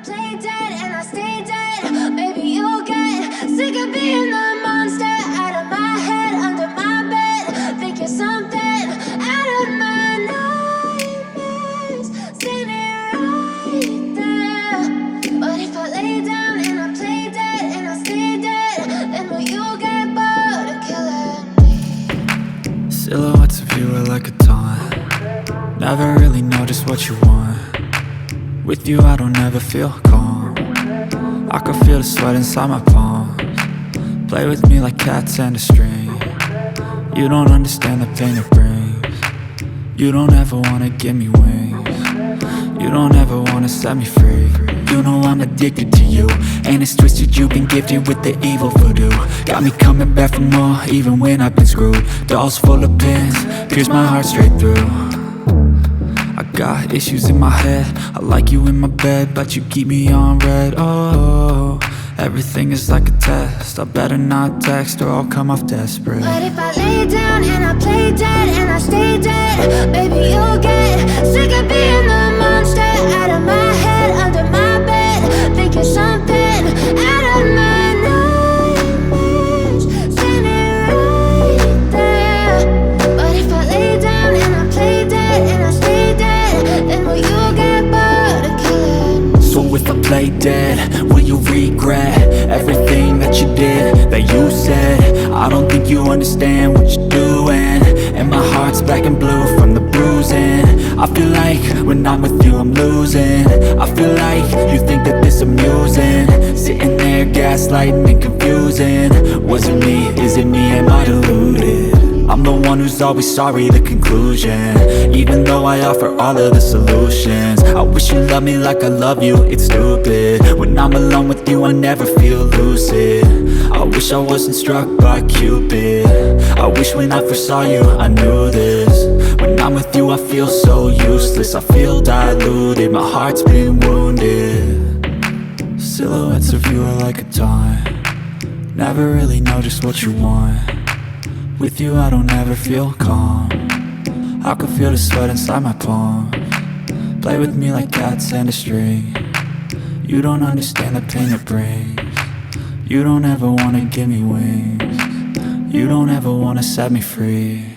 play dead and I stay dead. Maybe you'll get sick of being the monster out of my head, under my bed. Think you're something out of my nightmares, standing right there. But if I lay down and I play dead and I stay dead, then will you get bored of killing me? Silhouettes of you are like a taunt. Never really know just what you want. With you I don't ever feel calm. I can feel the sweat inside my palms. Play with me like cats and a string. You don't understand the pain it brings. You don't ever wanna give me wings. You don't ever wanna set me free. You know I'm addicted to you, and it's twisted, you've been gifted with the evil voodoo. Got me coming back for more, even when I've been screwed. Dolls full of pins, pierce my heart straight through. I got issues in my head, I like you in my bed, but you keep me on red. Oh, everything is like a test, I better not text or I'll come off desperate. But if I lay down and I play dead and I stay dead, baby you'll get sick of being the monster out of my head, under my bed. Think you're something out of my nightmares, standing right there. But if I lay down and I play dead and I stay dead, then will you get bored of killing me? So if I play dead, will you regret everything that you did, that you said? I don't think you understand what you're doing, and my heart's black and blue from the bruising. I feel like when I'm with you I'm losing. I feel like you think that this amusing, sitting there gaslighting and confusing. Was it me? Is it me? Am I deluded? I'm the one who's always sorry, the conclusion, even though I offer all of the solutions. I wish you loved me like I love you, it's stupid. When I'm alone with you I never feel lucid. I wish I wasn't struck by Cupid. I wish when I first saw you I knew this. When I'm with you I feel so useless, I feel diluted, my heart's been wounded. Silhouettes of you are like a taunt. Never really know just what you want. With you I don't ever feel calm. I can feel the sweat inside my palms. Play with me like cats and a string. You don't understand the pain it brings. You don't ever wanna give me wings. You don't ever wanna set me free.